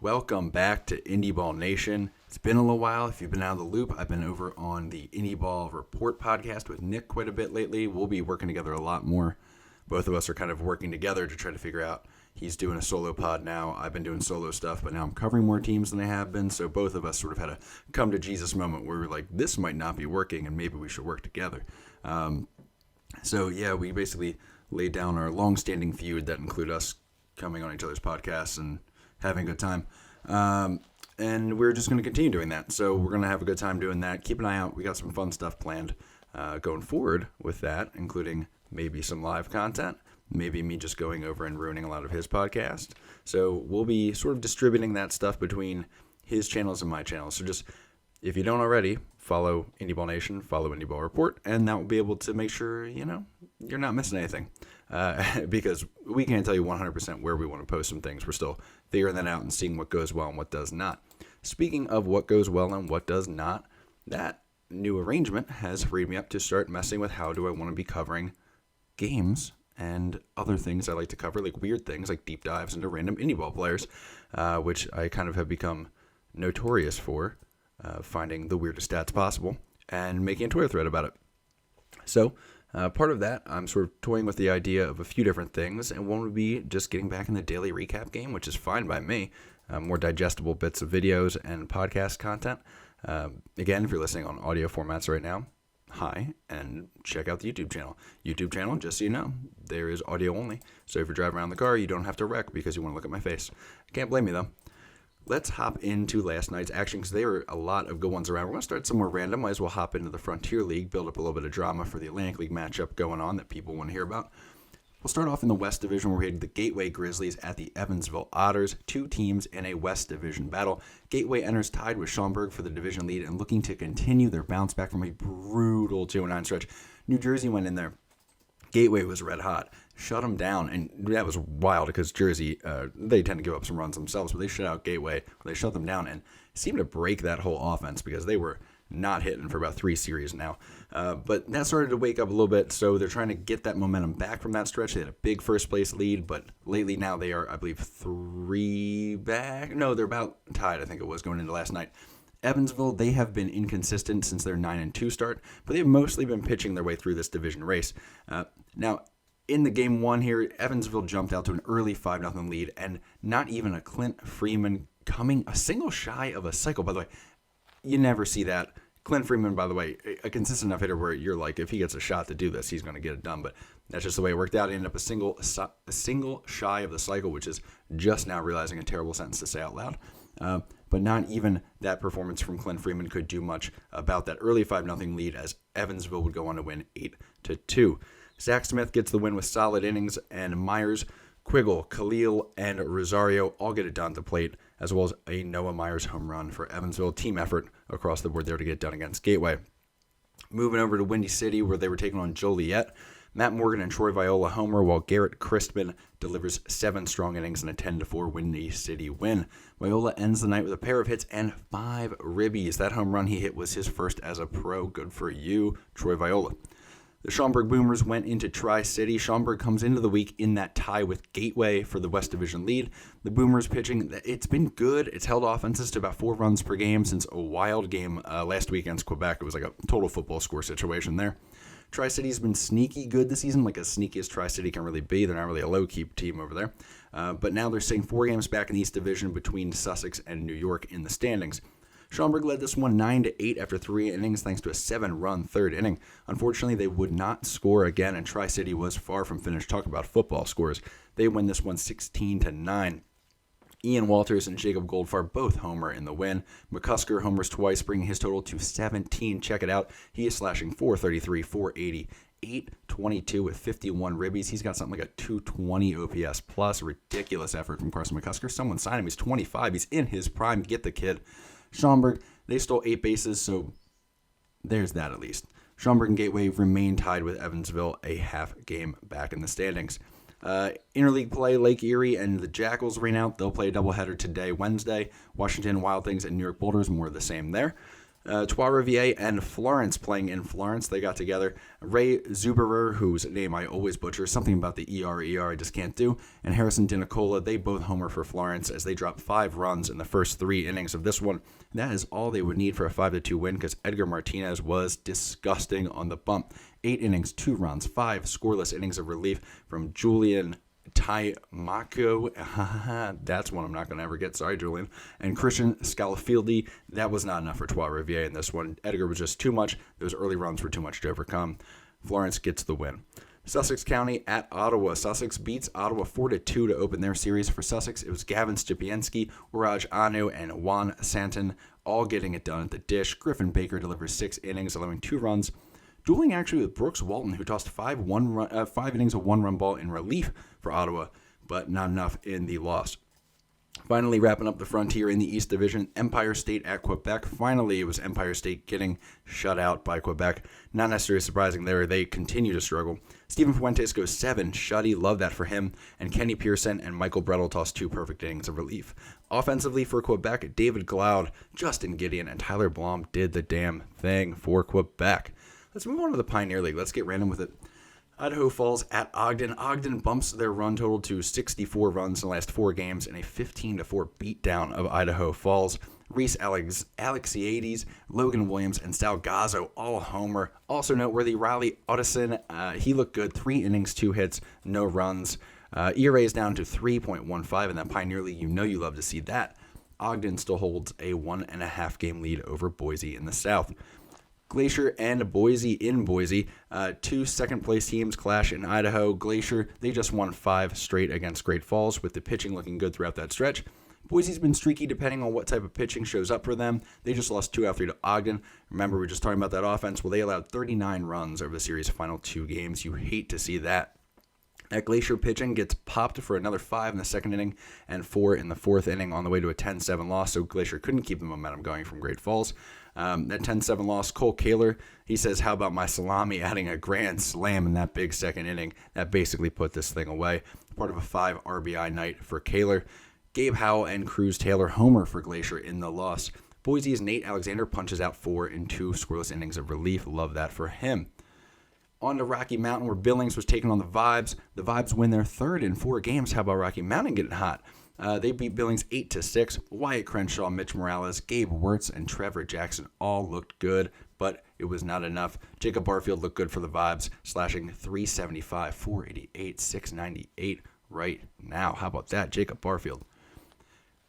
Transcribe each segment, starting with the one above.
Welcome back to Indy Ball Nation. It's been a little while. If you've been out of the loop, I've been over on the Indy Ball Report podcast with Nick quite a bit lately. We'll be working together a lot more. Both of us are kind of working together to try to figure out. He's doing a solo pod now. I've been doing solo stuff, but now I'm covering more teams than I have been. So both of us sort of had a come to Jesus moment where we were like, this might not be working and maybe we should work together. We basically laid down our long-standing feud that include us coming on each other's podcasts and having a good time. And we're just going to continue doing that. So we're going to have a good time doing that. Keep an eye out. We got some fun stuff planned going forward with that, including maybe some live content, maybe me just going over and ruining a lot of his podcast. So we'll be sort of distributing that stuff between his channels and my channels. So just, if you don't already, follow Indy Ball Nation, follow Indy Ball Report, and that will be able to make sure, you're not missing anything. Because we can't tell you 100% where we want to post some things. We're still figuring that out and seeing what goes well and what does not. Speaking of what goes well and what does not, that new arrangement has freed me up to start messing with how do I want to be covering games and other things I like to cover, like weird things like deep dives into random Indy Ball players, which I kind of have become notorious for, finding the weirdest stats possible and making a Twitter thread about it. So part of that, I'm sort of toying with the idea of a few different things, and one would be just getting back in the daily recap game, which is fine by me. More digestible bits of videos and podcast content. Again, if you're listening on audio formats right now, hi, and check out the YouTube channel. YouTube channel, just so you know, there is audio only. So if you're driving around the car, you don't have to wreck because you want to look at my face. Can't blame me, though. Let's hop into last night's action because there were a lot of good ones around. We're going to start somewhere random. Might as well hop into the Frontier League, build up a little bit of drama for the Atlantic League matchup going on that people want to hear about. We'll start off in the West Division where we had the Gateway Grizzlies at the Evansville Otters, two teams in a West Division battle. Gateway enters tied with Schaumburg for the division lead and looking to continue their bounce back from a brutal 2-9 stretch. New Jersey went in there. Gateway was red hot, shut them down, and that was wild because Jersey, they tend to give up some runs themselves, but they shut out Gateway, they shut them down, and seemed to break that whole offense because they were not hitting for about 3 series now. But that started to wake up a little bit, so they're trying to get that momentum back from that stretch. They had a big first-place lead, but lately now they are, I believe, 3 back. No, they're about tied, I think it was, going into last night. Evansville, they have been inconsistent since their 9-2 start, but they've mostly been pitching their way through this division race. Now, in the game one here, Evansville jumped out to an early 5-0 lead, and not even a Clint Freeman coming a single shy of a cycle. By the way, you never see that. Clint Freeman, by the way, a consistent enough hitter where you're like, if he gets a shot to do this, he's going to get it done. But that's just the way it worked out. He ended up a single shy of the cycle, which is just now realizing a terrible sentence to say out loud. But not even that performance from Clint Freeman could do much about that early 5-0 lead as Evansville would go on to win 8-2. Zach Smith gets the win with solid innings, and Myers, Quiggle, Khalil, and Rosario all get it done at the plate, as well as a Noah Myers home run for Evansville. Team effort across the board there to get it done against Gateway. Moving over to Windy City, where they were taking on Joliet. Matt Morgan and Troy Viola homer, while Garrett Christman delivers 7 strong innings and a 10-4 Windy City win. Viola ends the night with a pair of hits and 5 ribbies. That home run he hit was his first as a pro. Good for you, Troy Viola. The Schaumburg Boomers went into Tri-City. Schaumburg comes into the week in that tie with Gateway for the West Division lead. The Boomers pitching, it's been good. It's held offenses to about 4 runs per game since a wild game last week against Quebec. It was like a total football score situation there. Tri-City's been sneaky good this season, like as sneaky as Tri-City can really be. They're not really a low-key team over there. But now they're sitting 4 games back in the East Division between Sussex and New York in the standings. Schaumburg led this one 9-8 after 3 innings thanks to a 7-run third inning. Unfortunately, they would not score again, and Tri-City was far from finished. Talk about football scores. They win this one 16-9. Ian Walters and Jacob Goldfarb both homer in the win. McCusker homers twice, bringing his total to 17. Check it out. He is slashing 433, 480, 822 with 51 ribbies. He's got something like a 220 OPS plus. Ridiculous effort from Carson McCusker. Someone signed him. He's 25. He's in his prime. Get the kid. Schaumburg, they stole 8 bases, so there's that at least. Schaumburg and Gateway remain tied with Evansville, a half game back in the standings. Interleague play, Lake Erie and the Jackals rain out. They'll play a doubleheader today, Wednesday. Washington Wild Things and New York Boulders, more of the same there. Trois-Rivières and Florence playing in Florence. They got together. Ray Zuberer, whose name I always butcher, something about the ER I just can't do, and Harrison DiNicola, they both homer for Florence as they dropped 5 runs in the first 3 innings of this one. That is all they would need for a 5-2 win because Edgar Martinez was disgusting on the bump. 8 innings, 2 runs, 5 scoreless innings of relief from Julian Taimako, that's one I'm not going to ever get, sorry Julian, and Christian Scalafieldi. That was not enough for Trois-Rivières in this one. Edgar was just too much. Those early runs were too much to overcome. Florence gets the win. Sussex County at Ottawa. Sussex beats Ottawa 4-2 to open their series. For Sussex, it was Gavin Stupienski, Uraj Anu, and Juan Santon all getting it done at the dish. Griffin Baker delivers 6 innings, allowing 2 runs. Dueling actually with Brooks Walton, who tossed 5 innings of 1-run ball in relief for Ottawa, but not enough in the loss. Finally, wrapping up the frontier in the East Division, Empire State at Quebec. Finally, it was Empire State getting shut out by Quebec. Not necessarily surprising there. They continue to struggle. Stephen Fuentes goes 7. Shuddy, love that for him. And Kenny Pearson and Michael Brettel tossed 2 perfect innings of relief. Offensively for Quebec, David Glaude, Justin Gideon, and Tyler Blom did the damn thing for Quebec. Let's move on to the Pioneer League. Let's get random with it. Idaho Falls at Ogden. Ogden bumps their run total to 64 runs in the last 4 games in a 15-4 beatdown of Idaho Falls. Reese Alexiades, Logan Williams, and Sal Gazzo all homer. Also noteworthy, Riley Otteson, he looked good. 3 innings, 2 hits, no runs. ERA is down to 3.15 in that Pioneer League. You know you love to see that. Ogden still holds a 1.5 game lead over Boise in the South. Glacier and Boise in Boise. 2 second-place teams clash in Idaho. Glacier, they just won 5 straight against Great Falls, with the pitching looking good throughout that stretch. Boise's been streaky depending on what type of pitching shows up for them. They just lost 2 out of 3 to Ogden. Remember, we were just talking about that offense. Well, they allowed 39 runs over the series' final 2 games. You hate to see that. That Glacier pitching gets popped for another 5 in the second inning and 4 in the fourth inning on the way to a 10-7 loss, so Glacier couldn't keep the momentum going from Great Falls. That 10-7 loss, Cole Kaler, he says, how about my salami adding a grand slam in that big second inning? That basically put this thing away. Part of a 5 RBI night for Kaler. Gabe Howell and Cruz Taylor homer for Glacier in the loss. Boise's Nate Alexander punches out 4 in 2 scoreless innings of relief. Love that for him. On to Rocky Mountain, where Billings was taking on the Vibes. The Vibes win their 3rd in 4 games. How about Rocky Mountain getting hot? They beat Billings 8-6. Wyatt Crenshaw, Mitch Morales, Gabe Wirtz, and Trevor Jackson all looked good, but it was not enough. Jacob Barfield looked good for the Vibes, slashing 375, 488, 698 right now. How about that, Jacob Barfield?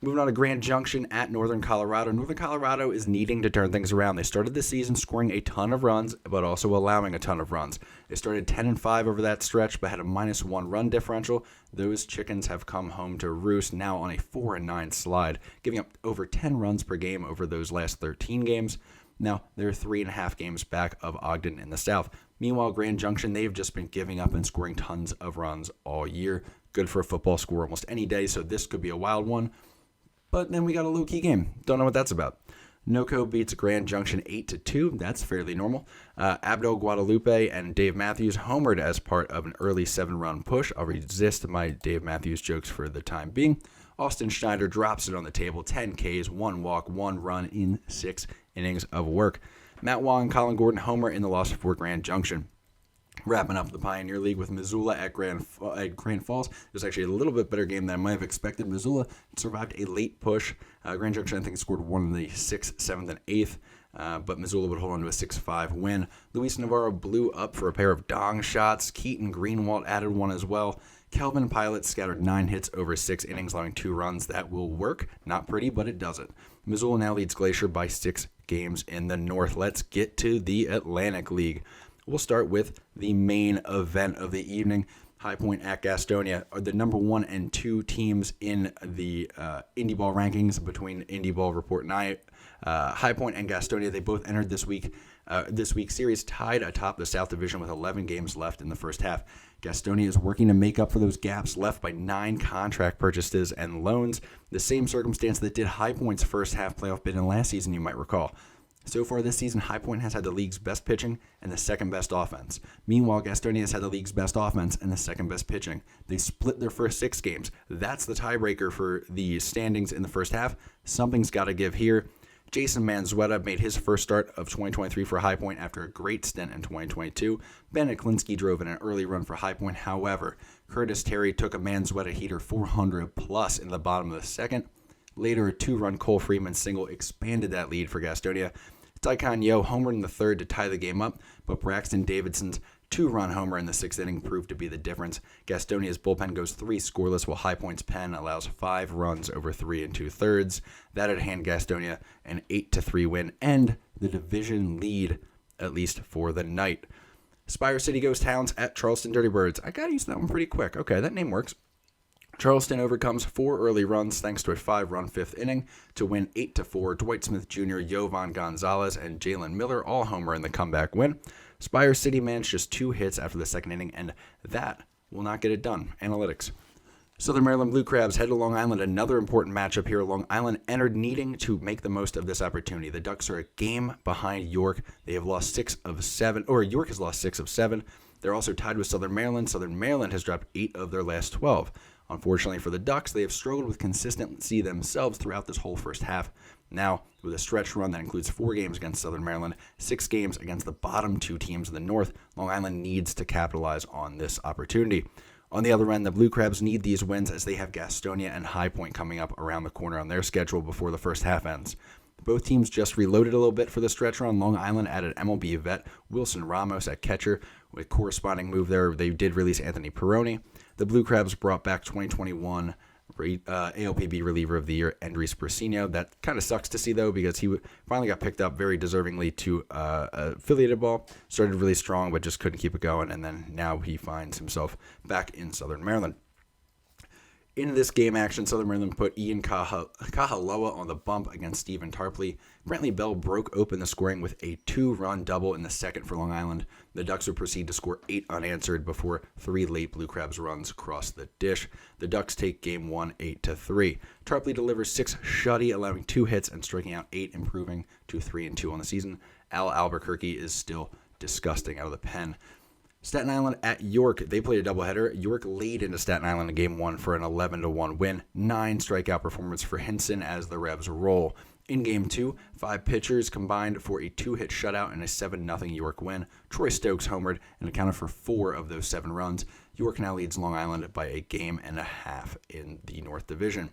Moving on to Grand Junction at Northern Colorado. Northern Colorado is needing to turn things around. They started the season scoring a ton of runs, but also allowing a ton of runs. They started 10-5 over that stretch, but had a -1 run differential. Those chickens have come home to roost, now on a 4-9 slide, giving up over 10 runs per game over those last 13 games. Now, they're 3.5 games back of Ogden in the South. Meanwhile, Grand Junction, they've just been giving up and scoring tons of runs all year. Good for a football score almost any day, so this could be a wild one. But then we got a low-key game. Don't know what that's about. NoCo beats Grand Junction 8-2. That's fairly normal. Abdel Guadalupe and Dave Matthews homered as part of an early 7-run push. I'll resist my Dave Matthews jokes for the time being. Austin Schneider drops it on the table. 10 Ks, 1 walk, 1 run in 6 innings of work. Matt Wong and Colin Gordon homer in the loss for Grand Junction. Wrapping up the Pioneer League with Missoula at Grand Falls. It was actually a little bit better game than I might have expected. Missoula survived a late push. Grand Junction, I think, scored 1 in the 6th, 7th, and 8th. But Missoula would hold on to a 6-5 win. Luis Navarro blew up for a pair of dong shots. Keaton Greenwald added 1 as well. Kelvin Pilot scattered 9 hits over 6 innings, allowing 2 runs. That will work. Not pretty, but it does it. Missoula now leads Glacier by 6 games in the North. Let's get to the Atlantic League. We'll start with the main event of the evening. High Point at Gastonia are the number 1 and 2 teams in the Indy Ball rankings between Indy Ball Report and I. High Point and Gastonia, they both entered this week's series tied atop the South Division with 11 games left in the first half. Gastonia is working to make up for those gaps left by 9 contract purchases and loans, the same circumstance that did High Point's first half playoff bid in last season, you might recall. So far this season, High Point has had the league's best pitching and the second best offense. Meanwhile, Gastonia has had the league's best offense and the second best pitching. They split their first 6 games. That's the tiebreaker for the standings in the first half. Something's got to give here. Jason Manzueta made his first start of 2023 for High Point after a great stint in 2022. Ben Aklinski drove in an early run for High Point. However, Curtis Terry took a Manzueta heater 400 plus in the bottom of the second. Later, a 2-run Cole Freeman single expanded that lead for Gastonia. Taikon Yo homered in the third to tie the game up, but Braxton Davidson's 2-run homer in the 6th inning proved to be the difference. Gastonia's bullpen goes 3 scoreless, while High Point's pen allows 5 runs over 3 2/3. That would hand Gastonia an 8-3 win and the division lead, at least for the night. Spire City goes Towns at Charleston Dirty Birds. I gotta use that one pretty quick. Okay, that name works. Charleston overcomes 4 early runs thanks to a 5-run 5th inning to win 8-4. Dwight Smith Jr., Yovan Gonzalez, and Jalen Miller all homer in the comeback win. Spire City managed just 2 hits after the 2nd inning, and that will not get it done. Analytics. Southern Maryland Blue Crabs head to Long Island. Another important matchup here. Long Island entered needing to make the most of this opportunity. The Ducks are a game behind York. They have lost 6 of 7, or York has lost 6 of 7. They're also tied with Southern Maryland. Southern Maryland has dropped 8 of their last 12. Unfortunately for the Ducks, they have struggled with consistency themselves throughout this whole first half. Now, with a stretch run that includes 4 games against Southern Maryland, 6 games against the bottom 2 teams in the North, Long Island needs to capitalize on this opportunity. On the other end, the Blue Crabs need these wins as they have Gastonia and High Point coming up around the corner on their schedule before the first half ends. Both teams just reloaded a little bit for the stretch run. Long Island added MLB vet Wilson Ramos at catcher with corresponding move there. They did release Anthony Peroni. The Blue Crabs brought back 2021 ALPB reliever of the year, Andres Brasino. That kind of sucks to see, though, because he finally got picked up very deservingly to affiliated ball. Started really strong, but just couldn't keep it going, and then now he finds himself back in Southern Maryland. In this game action, Southern Maryland put Ian Kahaloa on the bump against Stephen Tarpley. Brantley Bell broke open the scoring with a 2-run double in the second for Long Island. The Ducks would proceed to score 8 unanswered before 3 late Blue Crabs runs crossed the dish. The Ducks take Game 1 8-3. Tarpley delivers 6 shutty, allowing 2 hits and striking out 8, improving to 3-2 on the season. Al Albuquerque is still disgusting out of the pen. Staten Island at York. They played a doubleheader. York laid into Staten Island in Game 1 for an 11-1 win. 9 strikeout performance for Hinson as the Revs roll. In Game 2, 5 pitchers combined for a 2-hit shutout and a 7-0 York win. Troy Stokes homered and accounted for 4 of those 7 runs. York now leads Long Island by a game and a half in the North Division.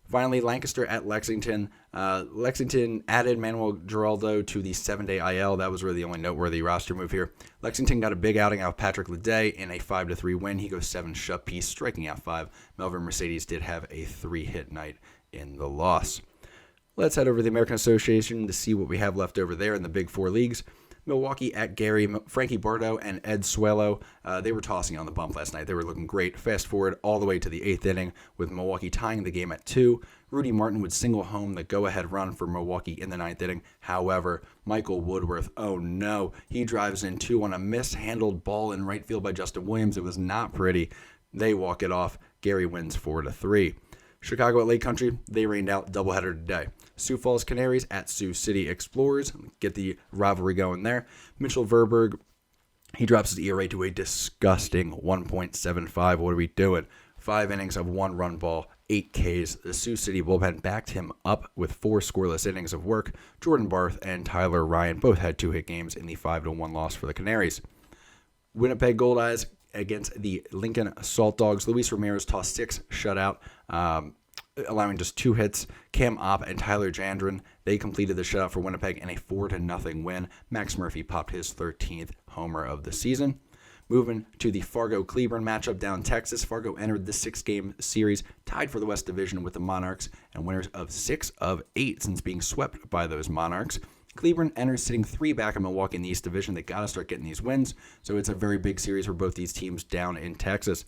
Finally, Lancaster at Lexington. Lexington added Manuel Giraldo to the 7-day IL. That was really the only noteworthy roster move here. Lexington got a big outing out of Patrick Leday in a 5-3 win. He goes 7 shut-piece, striking out 5. Melvin Mercedes did have a 3-hit night in the loss. Let's head over to the American Association to see what we have left over there in the Big Four leagues. Milwaukee at Gary, Frankie Bardo and Ed Suelo, they were tossing on the bump last night. They were looking great. Fast forward all the way to the 8th inning with Milwaukee tying the game at 2. Rudy Martin would single home the go-ahead run for Milwaukee in the 9th inning. However, Michael Woodworth, oh no, he drives in 2 on a mishandled ball in right field by Justin Williams. It was not pretty. They walk it off. Gary wins 4-3. Chicago at Lake Country, they rained out doubleheader today. Sioux Falls Canaries at Sioux City Explorers. Get the rivalry going there. Mitchell Verberg, he drops his ERA to a disgusting 1.75. What are we doing? 5 innings of 1-run ball, 8 Ks. The Sioux City bullpen backed him up with 4 scoreless innings of work. Jordan Barth and Tyler Ryan both had 2-hit games in the 5-1 loss for the Canaries. Winnipeg Goldeyes against the Lincoln Salt Dogs. Luis Ramirez tossed 6 shutout, allowing just 2 hits. Cam Opp and Tyler Jandren, they completed the shutout for Winnipeg in a 4-0 win. Max Murphy popped his 13th homer of the season. Moving to the Fargo-Cleburne matchup down in Texas, Fargo entered the 6-game series tied for the West Division with the Monarchs and winners of 6 of 8 since being swept by those Monarchs. Cleburne enters sitting 3 back in Milwaukee in the East Division. They got to start getting these wins, so it's a very big series for both these teams down in Texas.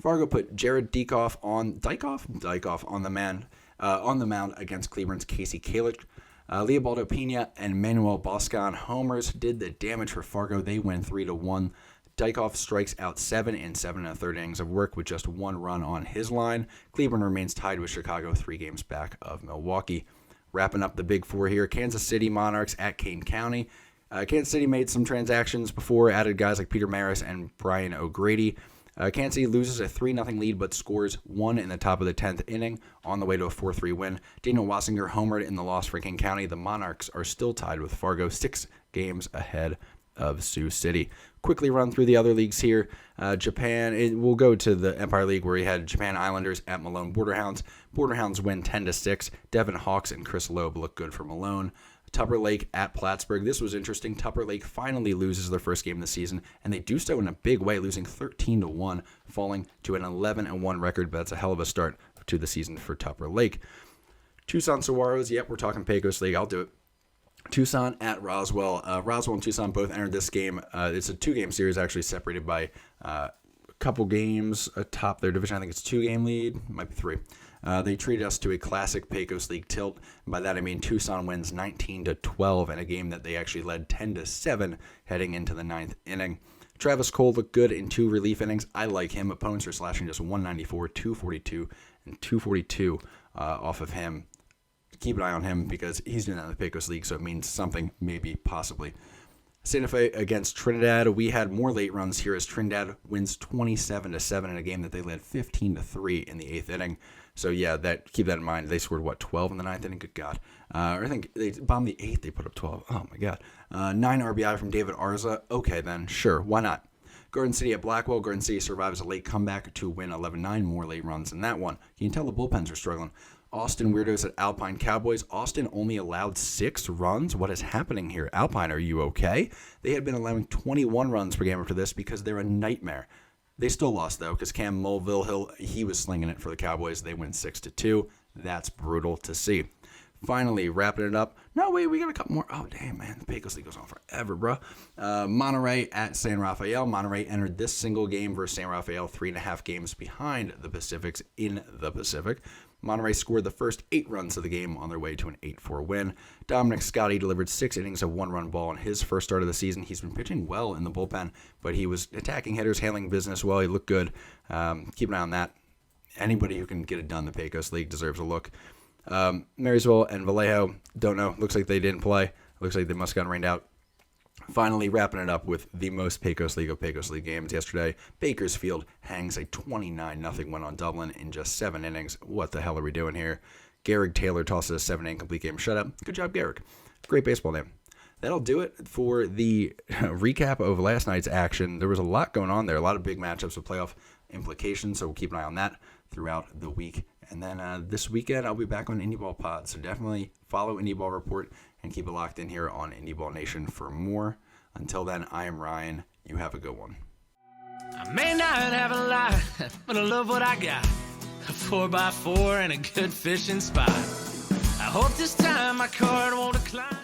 Fargo put Jared Dykoff on the mound against Cleburne's Casey Kalick. Leobaldo Pena and Manuel Boscan homers did the damage for Fargo. They win 3-1. Dykoff strikes out 7 in 7 1/3 innings of work with just 1 run on his line. Cleburne remains tied with Chicago 3 games back of Milwaukee. Wrapping up the Big Four here, Kansas City Monarchs at Kane County. Kansas City made some transactions before, added guys like Peter Maris and Brian O'Grady. Kansas City loses a 3-0 lead but scores one in the top of the 10th inning on the way to a 4-3 win. Daniel Wassinger homered in the loss for King County. The Monarchs are still tied with Fargo, 6 games ahead of Sioux City. Quickly run through the other leagues here. Japan, we'll go to the Empire League where we had Japan Islanders at Malone Borderhounds. Borderhounds win 10-6. Devin Hawks and Chris Loeb look good for Malone. Tupper Lake at Plattsburgh. This was interesting. Tupper Lake finally loses their first game of the season, and they do so in a big way, losing 13-1, falling to an 11-1 record, but that's a hell of a start to the season for Tupper Lake. Tucson Saguaros, yep, we're talking Pecos League. I'll do it. Tucson at Roswell. Roswell and Tucson both entered this game. It's a 2-game series, actually separated by a couple games atop their division. I think it's a 2-game lead. Might be 3. They treated us to a classic Pecos League tilt. By that I mean Tucson wins 19-12 in a game that they actually led 10-7 heading into the 9th inning. Travis Cole looked good in 2 relief innings. I like him. Opponents are slashing just 194, 242, and 242 off of him. Keep an eye on him because he's doing that in the Pecos League, so it means something, maybe, possibly. Santa Fe against Trinidad. We had more late runs here as Trinidad wins 27-7 in a game that they led 15-3 in the 8th inning. So yeah, keep that in mind. They scored 12 in the 9th inning. Good God. I think they bombed the 8th. They put up 12. Oh my God. 9 RBI from David Arza. Okay then, sure, why not? Garden City at Blackwell. Garden City survives a late comeback to win 11-9. More late runs than that one. You can tell the bullpens are struggling. Austin Weirdos at Alpine Cowboys. Austin only allowed 6 runs. What is happening here? Alpine, are you okay? They had been allowing 21 runs per game after this because they're a nightmare. They still lost, though, because Cam Mulvihill, he was slinging it for the Cowboys. They win 6-2. That's brutal to see. Finally, wrapping it up. No, wait, we got a couple more. Oh, damn, man. The Pecos League goes on forever, bro. Monterey at San Rafael. Monterey entered this single game versus San Rafael 3.5 games behind the Pacifics in the Pacific. Monterey scored the first 8 runs of the game on their way to an 8-4 win. Dominic Scotti delivered 6 innings of 1-run ball in his first start of the season. He's been pitching well in the bullpen, but he was attacking hitters, handling business well. He looked good. Keep an eye on that. Anybody who can get it done in the Pecos League deserves a look. Marysville and Vallejo, don't know. Looks like they didn't play. Looks like they must have gotten rained out. Finally, wrapping it up with the most Pecos League of Pecos League games yesterday. Bakersfield hangs a 29-0 win on Dublin in just 7 innings. What the hell are we doing here? Garrick Taylor tosses a 7-inning complete game shutout. Good job, Garrick. Great baseball name. That'll do it for the recap of last night's action. There was a lot going on there, a lot of big matchups with playoff implications, so we'll keep an eye on that throughout the week. And then this weekend, I'll be back on Indy Ball Pod, so definitely follow Indy Ball Report and keep it locked in here on Indy Ball Nation for more. Until then, I am Ryan. You have a good one. I may not have a lot, but I love what I got. A 4x4 and a good fishing spot. I hope this time my card won't decline.